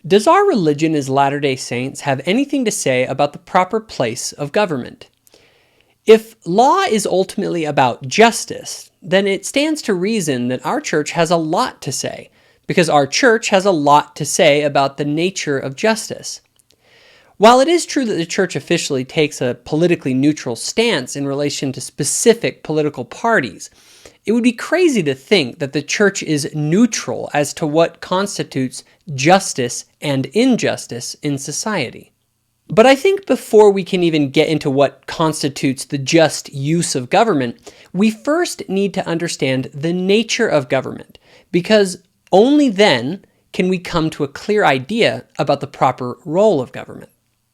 Does our religion as Latter-day Saints have anything to say about the proper place of government? If law is ultimately about justice, then it stands to reason that our church has a lot to say, because our church has a lot to say about the nature of justice. While it is true that the church officially takes a politically neutral stance in relation to specific political parties, it would be crazy to think that the church is neutral as to what constitutes justice and injustice in society. But I think before we can even get into what constitutes the just use of government, we first need to understand the nature of government, because only then can we come to a clear idea about the proper role of government.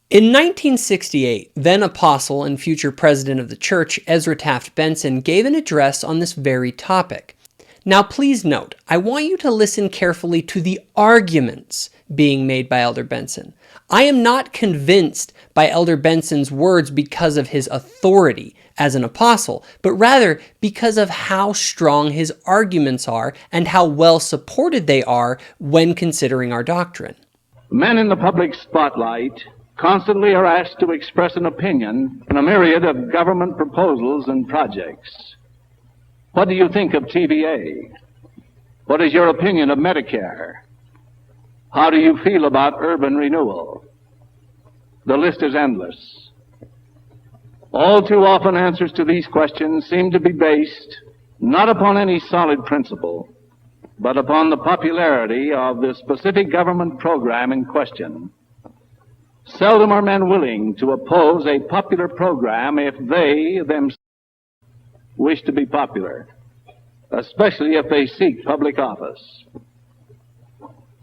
In 1968, then apostle and future president of the church, Ezra Taft Benson, gave an address on this very topic. Now please note, I want you to listen carefully to the arguments being made by Elder Benson. I am not convinced by Elder Benson's words because of his authority as an apostle, but rather because of how strong his arguments are and how well supported they are when considering our doctrine. Men in the public spotlight constantly are asked to express an opinion on a myriad of government proposals and projects. What do you think of TVA? What is your opinion of Medicare? How do you feel about urban renewal? The list is endless. All too often answers to these questions seem to be based not upon any solid principle, but upon the popularity of the specific government program in question. Seldom are men willing to oppose a popular program if they themselves wish to be popular, especially if they seek public office.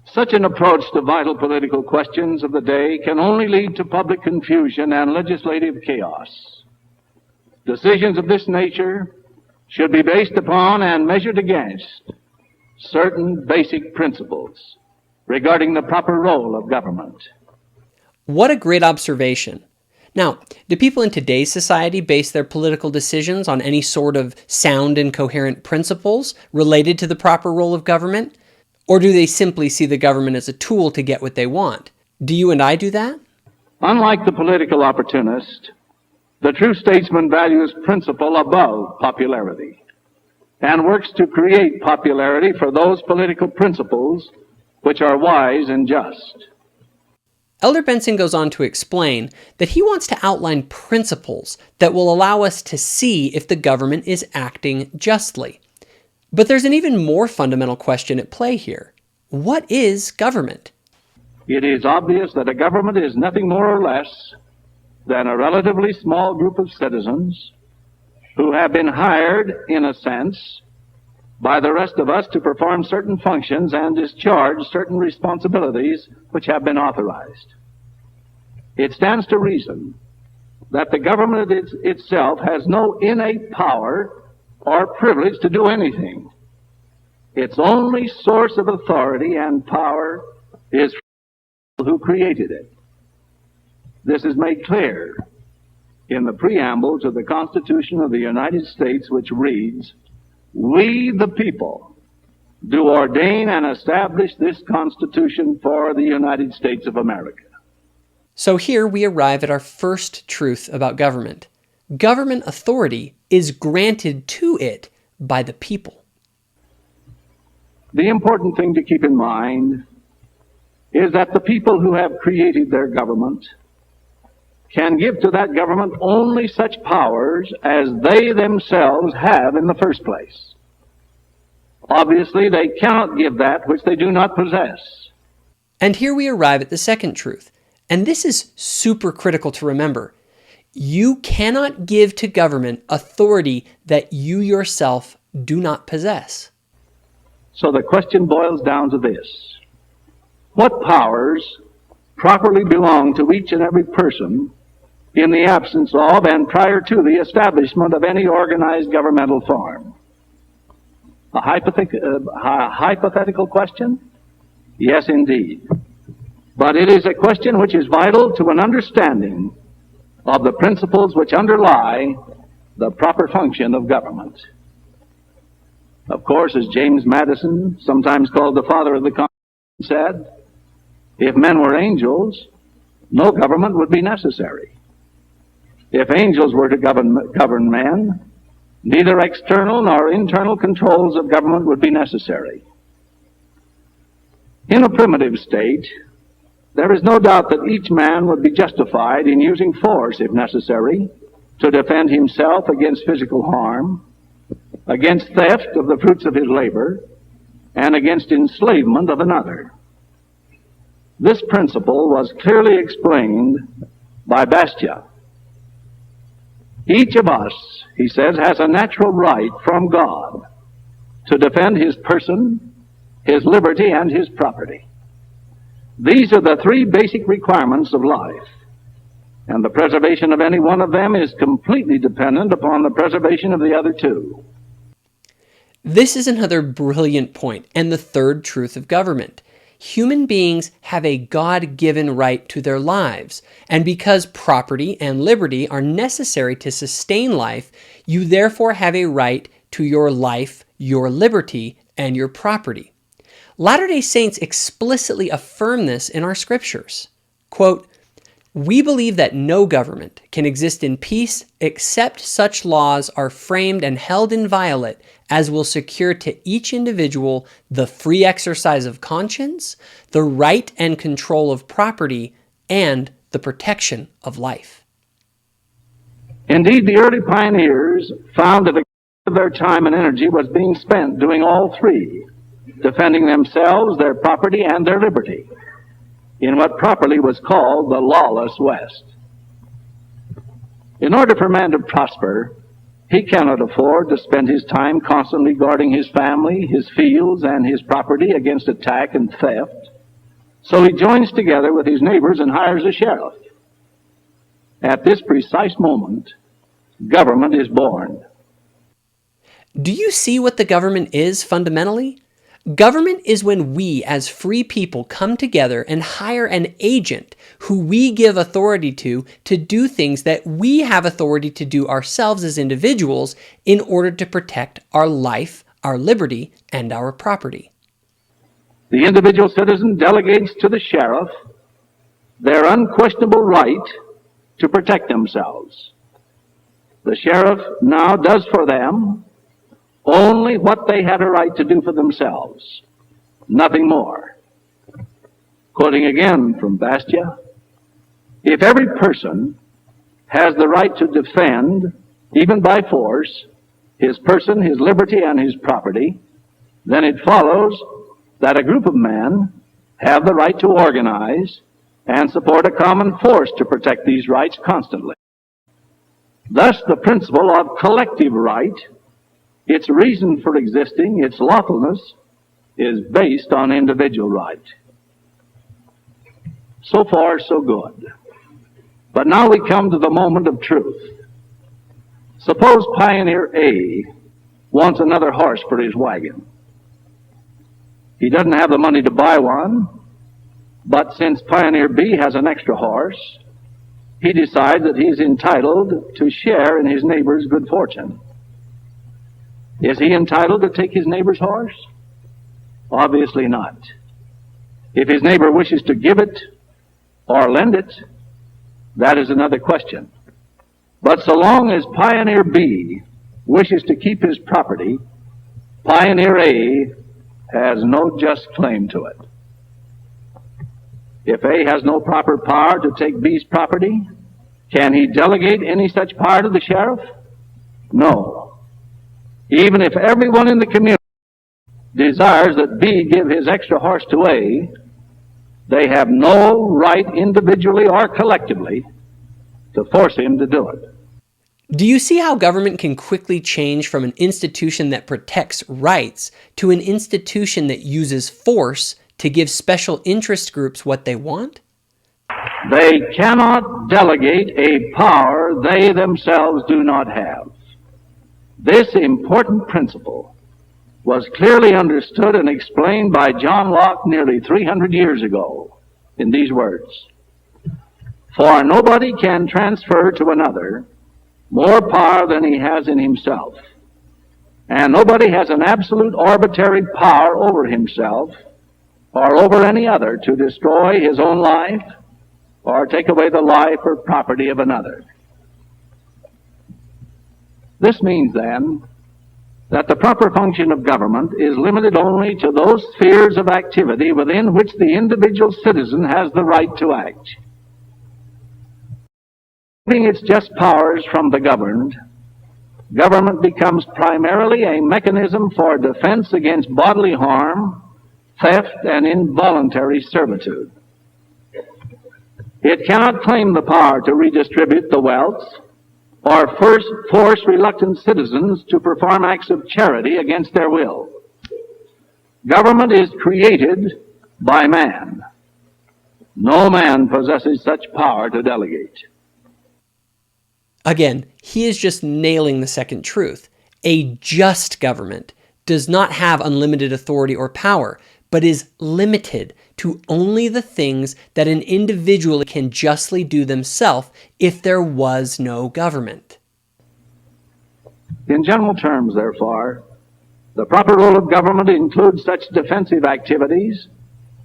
Such an approach to vital political questions of the day can only lead to public confusion and legislative chaos. Decisions of this nature should be based upon and measured against certain basic principles regarding the proper role of government. What a great observation. Now, do people in today's society base their political decisions on any sort of sound and coherent principles related to the proper role of government? Or do they simply see the government as a tool to get what they want? Do you and I do that? Unlike the political opportunist, the true statesman values principle above popularity and works to create popularity for those political principles which are wise and just. Elder Benson goes on to explain that he wants to outline principles that will allow us to see if the government is acting justly. But there's an even more fundamental question at play here. What is government? It is obvious that a government is nothing more or less than a relatively small group of citizens who have been hired, in a sense, by the rest of us to perform certain functions and discharge certain responsibilities which have been authorized. It stands to reason that the government itself has no innate power or privilege to do anything. Its only source of authority and power is who created it. This is made clear in the preamble to the Constitution of the United States, which reads, "We, the people, do ordain and establish this Constitution for the United States of America." So here we arrive at our first truth about government. Government authority is granted to it by the people. The important thing to keep in mind is that the people who have created their government can give to that government only such powers as they themselves have in the first place. Obviously, they cannot give that which they do not possess. And here we arrive at the second truth. And this is super critical to remember. You cannot give to government authority that you yourself do not possess. So the question boils down to this: what powers properly belong to each and every person in the absence of and prior to the establishment of any organized governmental form? A hypothetical question? Yes, indeed. But it is a question which is vital to an understanding of the principles which underlie the proper function of government. Of course, as James Madison, sometimes called the father of the Constitution, said, If men were angels, no government would be necessary. If angels were to govern men, neither external nor internal controls of government would be necessary. In a primitive state, there is no doubt that each man would be justified in using force, if necessary, to defend himself against physical harm, against theft of the fruits of his labor, and against enslavement of another. This principle was clearly explained by Bastiat. Each of us, he says, has a natural right from God to defend his person, his liberty, and his property. These are the three basic requirements of life, and the preservation of any one of them is completely dependent upon the preservation of the other two. This is another brilliant point, and the third truth of government. Human beings have a God-given right to their lives, and because property and liberty are necessary to sustain life, you therefore have a right to your life, your liberty, and your property. Latter-day Saints explicitly affirm this in our scriptures. Quote, "We believe that no government can exist in peace except such laws are framed and held inviolate as will secure to each individual the free exercise of conscience, the right and control of property, and the protection of life." Indeed, the early pioneers found that a lot of their time and energy was being spent doing all three, defending themselves, their property, and their liberty, in what properly was called the lawless West. In order for man to prosper, he cannot afford to spend his time constantly guarding his family, his fields, and his property against attack and theft. So he joins together with his neighbors and hires a sheriff. At this precise moment, government is born. Do you see what the government is fundamentally? Government is when we, as free people, come together and hire an agent who we give authority to do things that we have authority to do ourselves as individuals in order to protect our life, our liberty, and our property. The individual citizen delegates to the sheriff their unquestionable right to protect themselves. The sheriff now does for them only what they had a right to do for themselves, nothing more. Quoting again from Bastiat, "If every person has the right to defend, even by force, his person, his liberty, and his property, then it follows that a group of men have the right to organize and support a common force to protect these rights constantly. Thus, the principle of collective right, its reason for existing, its lawfulness, is based on individual right." So far, so good. But now we come to the moment of truth. Suppose Pioneer A wants another horse for his wagon. He doesn't have the money to buy one, but since Pioneer B has an extra horse, he decides that he's entitled to share in his neighbor's good fortune. Is he entitled to take his neighbor's horse? Obviously not. If his neighbor wishes to give it or lend it, that is another question. But so long as Pioneer B wishes to keep his property, Pioneer A has no just claim to it. If A has no proper power to take B's property, can he delegate any such power to the sheriff? No. Even if everyone in the community desires that B give his extra horse to A, they have no right individually or collectively to force him to do it. Do you see how government can quickly change from an institution that protects rights to an institution that uses force to give special interest groups what they want? They cannot delegate a power they themselves do not have. This important principle was clearly understood and explained by John Locke nearly 300 years ago in these words: "For nobody can transfer to another more power than he has in himself, and nobody has an absolute arbitrary power over himself or over any other to destroy his own life or take away the life or property of another. This means, then, that the proper function of government is limited only to those spheres of activity within which the individual citizen has the right to act. Getting its just powers from the governed, government becomes primarily a mechanism for defense against bodily harm, theft, and involuntary servitude. It cannot claim the power to redistribute the wealth or first force reluctant citizens to perform acts of charity against their will. Government is created by man. No man possesses such power to delegate. Again, he is just nailing the second truth. A just government does not have unlimited authority or power, but is limited to only the things that an individual can justly do themselves if there was no government. In general terms, therefore, the proper role of government includes such defensive activities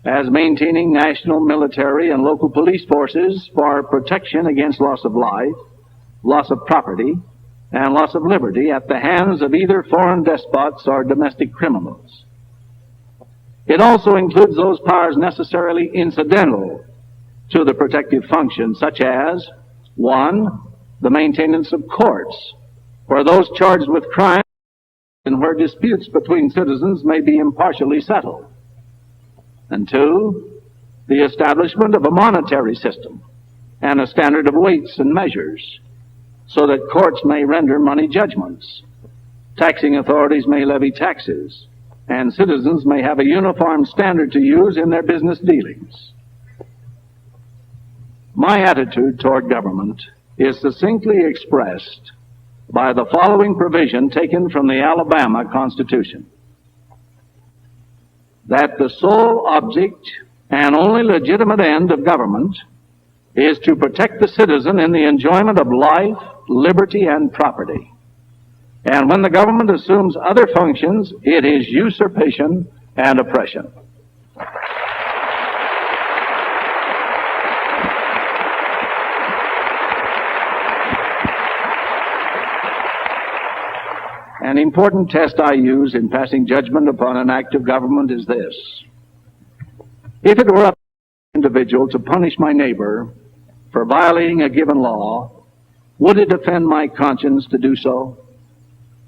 as maintaining national, military, and local police forces for protection against loss of life, loss of property, and loss of liberty at the hands of either foreign despots or domestic criminals. It also includes those powers necessarily incidental to the protective function, such as, 1, the maintenance of courts, where those charged with crime and where disputes between citizens may be impartially settled. And 2, the establishment of a monetary system and a standard of weights and measures, so that courts may render money judgments, taxing authorities may levy taxes, and citizens may have a uniform standard to use in their business dealings. My attitude toward government is succinctly expressed by the following provision taken from the Alabama Constitution: that the sole object and only legitimate end of government is to protect the citizen in the enjoyment of life, liberty, and property. And when the government assumes other functions, it is usurpation and oppression. An important test I use in passing judgment upon an act of government is this: if it were up to an individual to punish my neighbor for violating a given law, would it offend my conscience to do so?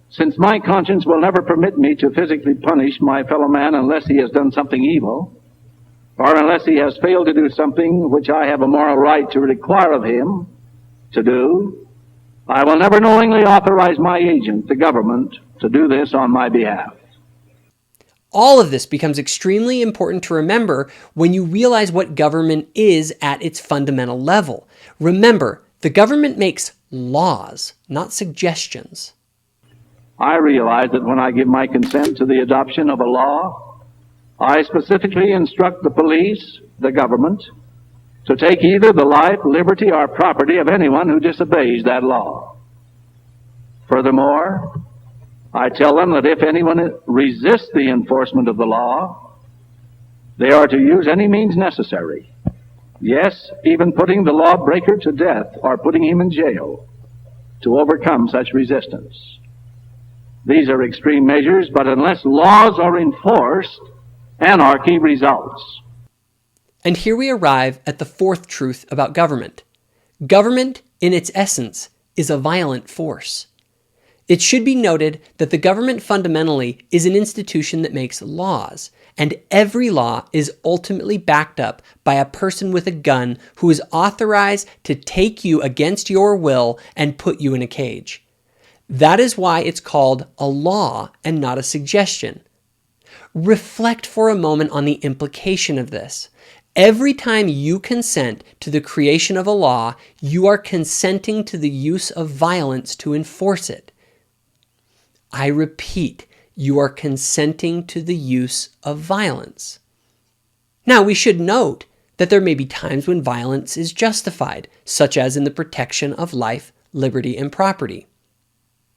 Since my conscience will never permit me to physically punish my fellow man unless he has done something evil, or unless he has failed to do something which I have a moral right to require of him to do, I will never knowingly authorize my agent, the government, to do this on my behalf. All of this becomes extremely important to remember when you realize what government is at its fundamental level. Remember, the government makes laws, not suggestions. I realize that when I give my consent to the adoption of a law, I specifically instruct the police, the government, to take either the life, liberty, or property of anyone who disobeys that law. Furthermore, I tell them that if anyone resists the enforcement of the law, they are to use any means necessary, yes, even putting the lawbreaker to death or putting him in jail, to overcome such resistance. These are extreme measures, but unless laws are enforced, anarchy results. And here we arrive at the fourth truth about government. Government, in its essence, is a violent force. It should be noted that the government fundamentally is an institution that makes laws, and every law is ultimately backed up by a person with a gun who is authorized to take you against your will and put you in a cage. That is why it's called a law and not a suggestion. Reflect for a moment on the implication of this. Every time you consent to the creation of a law, you are consenting to the use of violence to enforce it. I repeat, you are consenting to the use of violence. Now, we should note that there may be times when violence is justified, such as in the protection of life, liberty, and property.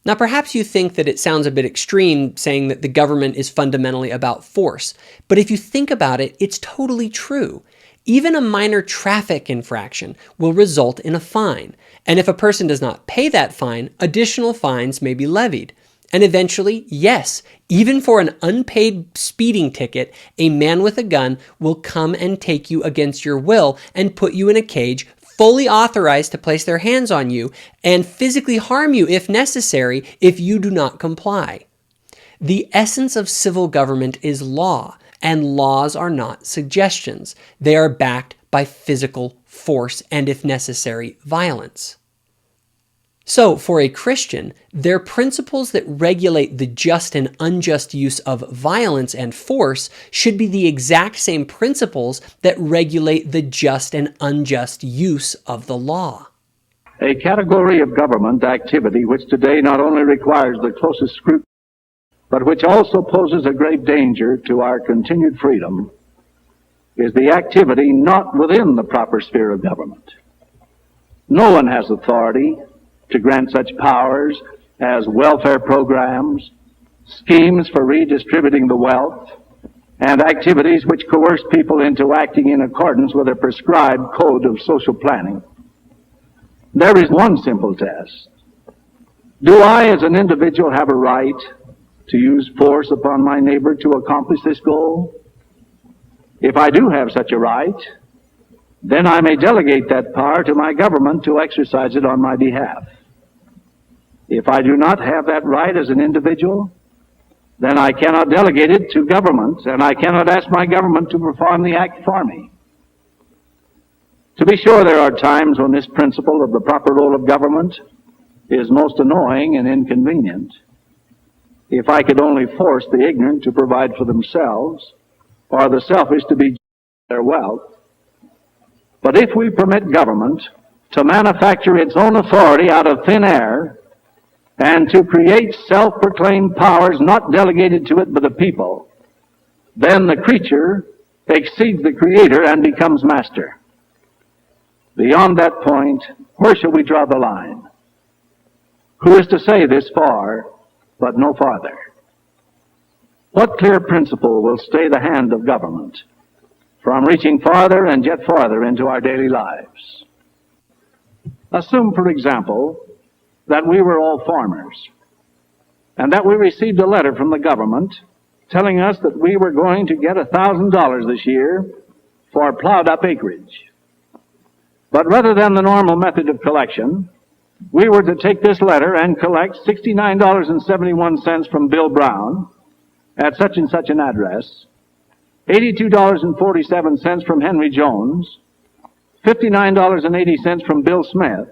Now, perhaps you think that it sounds a bit extreme saying that the government is fundamentally about force, but if you think about it, it's totally true. Even a minor traffic infraction will result in a fine, and if a person does not pay that fine, additional fines may be levied. And eventually, yes, even for an unpaid speeding ticket, a man with a gun will come and take you against your will and put you in a cage, fully authorized to place their hands on you and physically harm you if necessary if you do not comply. The essence of civil government is law, and laws are not suggestions. They are backed by physical force and, if necessary, violence. So, for a Christian, their principles that regulate the just and unjust use of violence and force should be the exact same principles that regulate the just and unjust use of the law. A category of government activity which today not only requires the closest scrutiny, but which also poses a great danger to our continued freedom, is the activity not within the proper sphere of government. No one has authority to grant such powers as welfare programs, schemes for redistributing the wealth, and activities which coerce people into acting in accordance with a prescribed code of social planning. There is one simple test. Do I, as an individual, have a right to use force upon my neighbor to accomplish this goal? If I do have such a right, then I may delegate that power to my government to exercise it on my behalf. If I do not have that right as an individual, then I cannot delegate it to government, and I cannot ask my government to perform the act for me. To be sure, there are times when this principle of the proper role of government is most annoying and inconvenient. If I could only force the ignorant to provide for themselves, or the selfish to be their wealth. But if we permit government to manufacture its own authority out of thin air, and to create self-proclaimed powers not delegated to it by the people, then the creature exceeds the creator and becomes master. Beyond that point, where shall we draw the line? Who is to say this far, but no farther? What clear principle will stay the hand of government from reaching farther and yet farther into our daily lives? Assume, for example, that we were all farmers, and that we received a letter from the government telling us that we were going to get $1,000 this year for plowed up acreage. But rather than the normal method of collection, we were to take this letter and collect $69.71 from Bill Brown at such and such an address, $82.47 from Henry Jones, $59.80 from Bill Smith,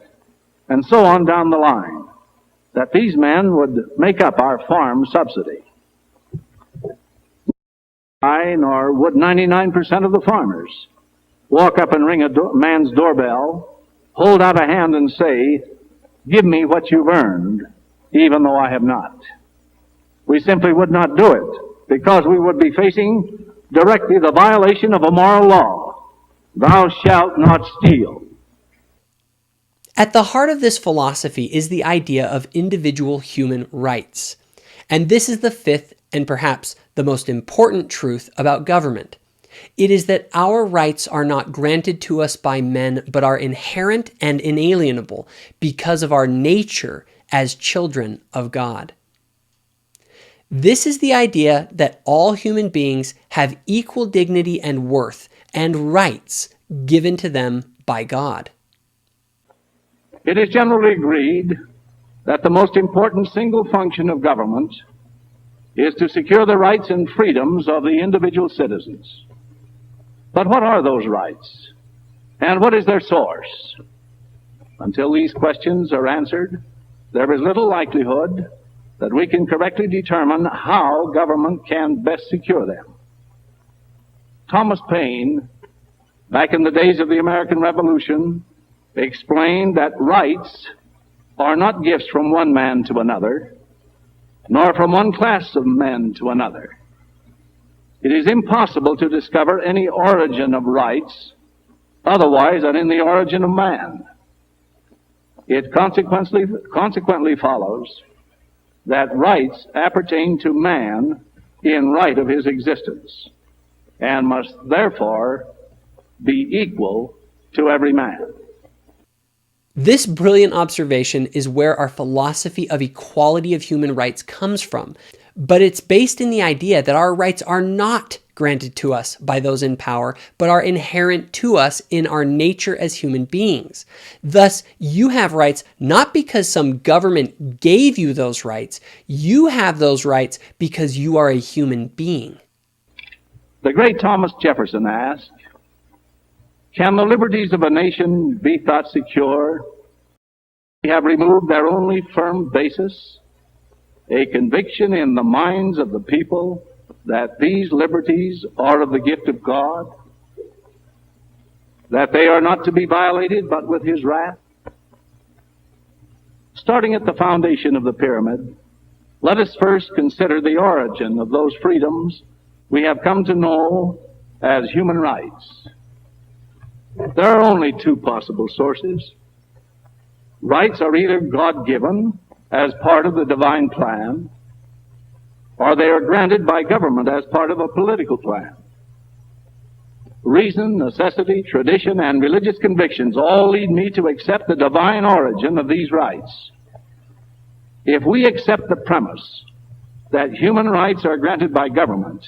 and so on down the line, that these men would make up our farm subsidy. Nor would 99% of the farmers walk up and ring a man's doorbell, hold out a hand and say, "Give me what you've earned, even though I have not." We simply would not do it, because we would be facing directly the violation of a moral law. Thou shalt not steal. At the heart of this philosophy is the idea of individual human rights. And this is the fifth and perhaps the most important truth about government. It is that our rights are not granted to us by men, but are inherent and inalienable because of our nature as children of God. This is the idea that all human beings have equal dignity and worth and rights given to them by God. It is generally agreed that the most important single function of government is to secure the rights and freedoms of the individual citizens. But what are those rights? And what is their source? Until these questions are answered, there is little likelihood that we can correctly determine how government can best secure them. Thomas Paine, back in the days of the American Revolution, explained that rights are not gifts from one man to another, nor from one class of men to another. It is impossible to discover any origin of rights otherwise than in the origin of man. It consequently follows that rights appertain to man in right of his existence, and must therefore be equal to every man. This brilliant observation is where our philosophy of equality of human rights comes from, but it's based in the idea that our rights are not granted to us by those in power, but are inherent to us in our nature as human beings. Thus, you have rights not because some government gave you those rights. You have those rights because you are a human being. The great Thomas Jefferson asked, "Can the liberties of a nation be thought secure? They have removed their only firm basis, a conviction in the minds of the people that these liberties are of the gift of God, that they are not to be violated but with his wrath." Starting at the foundation of the pyramid, let us first consider the origin of those freedoms we have come to know as human rights. There are only two possible sources. Rights are either God-given as part of the divine plan, or they are granted by government as part of a political plan. Reason, necessity, tradition, and religious convictions all lead me to accept the divine origin of these rights. If we accept the premise that human rights are granted by government,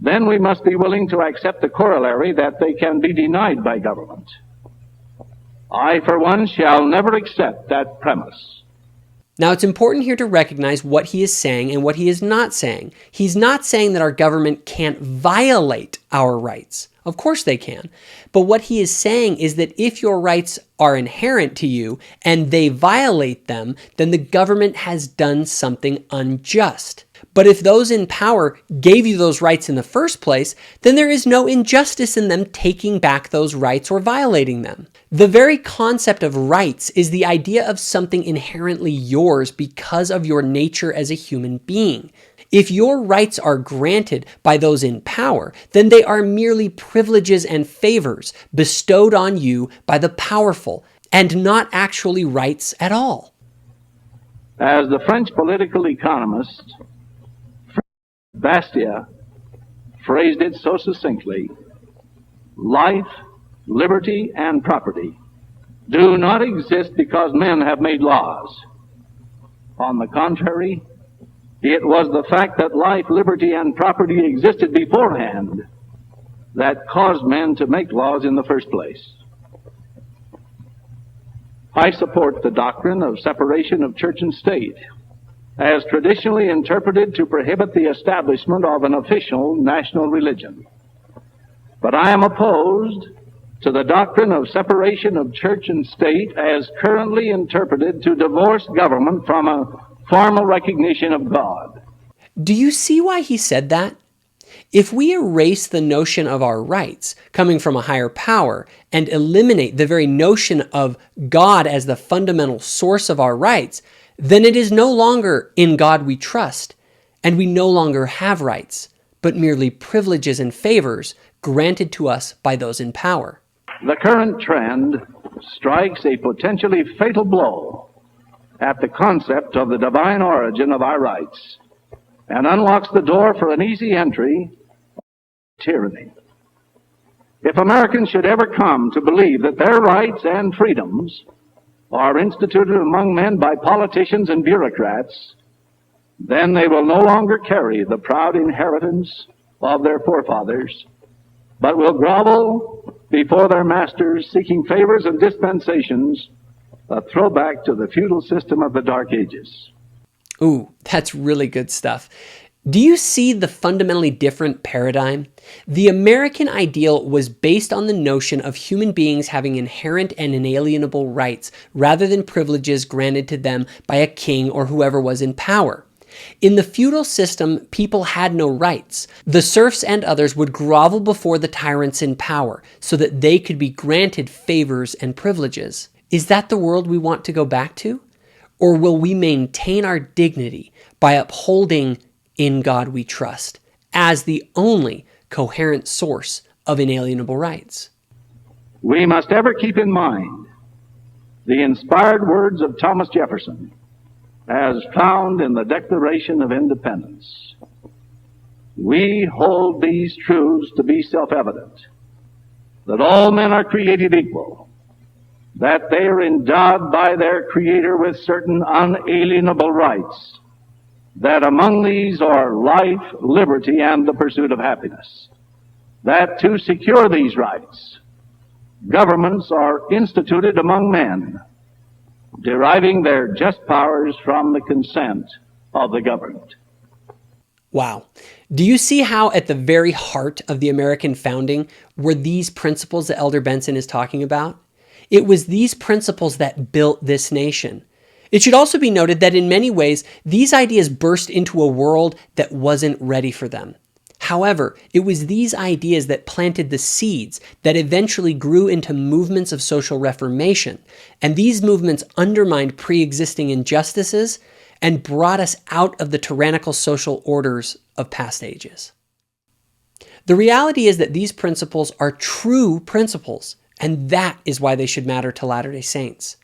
then we must be willing to accept the corollary that they can be denied by government. I, for one, shall never accept that premise. Now, it's important here to recognize what he is saying and what he is not saying. He's not saying that our government can't violate our rights. Of course they can. But what he is saying is that if your rights are inherent to you and they violate them, then the government has done something unjust. But if those in power gave you those rights in the first place, then there is no injustice in them taking back those rights or violating them. The very concept of rights is the idea of something inherently yours because of your nature as a human being. If your rights are granted by those in power, then they are merely privileges and favors bestowed on you by the powerful, and not actually rights at all. As the French political economist Bastia phrased it so succinctly, life, liberty, and property do not exist because men have made laws. On the contrary, it was the fact that life, liberty, and property existed beforehand that caused men to make laws in the first place. I support the doctrine of separation of church and state, as traditionally interpreted to prohibit the establishment of an official national religion. But I am opposed to the doctrine of separation of church and state as currently interpreted to divorce government from a formal recognition of God. Do you see why he said that? If we erase the notion of our rights coming from a higher power and eliminate the very notion of God as the fundamental source of our rights, then it is no longer in God we trust, and we no longer have rights, but merely privileges and favors granted to us by those in power. The current trend strikes a potentially fatal blow at the concept of the divine origin of our rights and unlocks the door for an easy entry of tyranny. If Americans should ever come to believe that their rights and freedoms are instituted among men by politicians and bureaucrats, then they will no longer carry the proud inheritance of their forefathers, but will grovel before their masters seeking favors and dispensations, a throwback to the feudal system of the Dark Ages. Ooh, that's really good stuff. Do you see the fundamentally different paradigm? The American ideal was based on the notion of human beings having inherent and inalienable rights rather than privileges granted to them by a king or whoever was in power. In the feudal system, people had no rights. The serfs and others would grovel before the tyrants in power so that they could be granted favors and privileges. Is that the world we want to go back to? Or will we maintain our dignity by upholding "in God we trust" as the only coherent source of inalienable rights? We must ever keep in mind the inspired words of Thomas Jefferson as found in the Declaration of Independence. We hold these truths to be self-evident, that all men are created equal, that they are endowed by their Creator with certain unalienable rights, that among these are life, liberty, and the pursuit of happiness, that to secure these rights, governments are instituted among men, deriving their just powers from the consent of the governed. Wow. Do you see how at the very heart of the American founding were these principles that Elder Benson is talking about? It was these principles that built this nation. It should also be noted that in many ways, these ideas burst into a world that wasn't ready for them. However, it was these ideas that planted the seeds that eventually grew into movements of social reformation, and these movements undermined pre-existing injustices and brought us out of the tyrannical social orders of past ages. The reality is that these principles are true principles, and that is why they should matter to Latter-day Saints.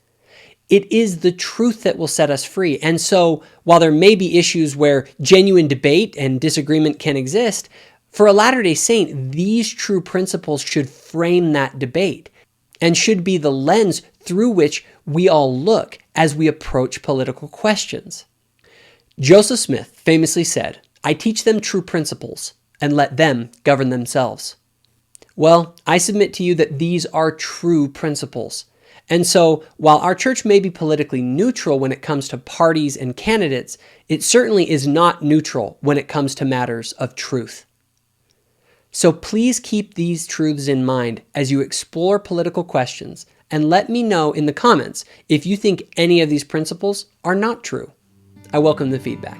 It is the truth that will set us free. And so, while there may be issues where genuine debate and disagreement can exist, for a Latter-day Saint, these true principles should frame that debate and should be the lens through which we all look as we approach political questions. Joseph Smith famously said, "I teach them true principles and let them govern themselves." Well, I submit to you that these are true principles. And so, while our church may be politically neutral when it comes to parties and candidates, it certainly is not neutral when it comes to matters of truth. So please keep these truths in mind as you explore political questions, and let me know in the comments if you think any of these principles are not true. I welcome the feedback.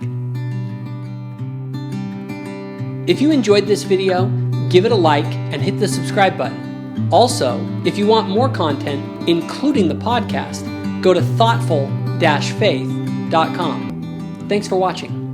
If you enjoyed this video, give it a like and hit the subscribe button. Also, if you want more content, including the podcast, go to thoughtful-faith.com. Thanks for watching.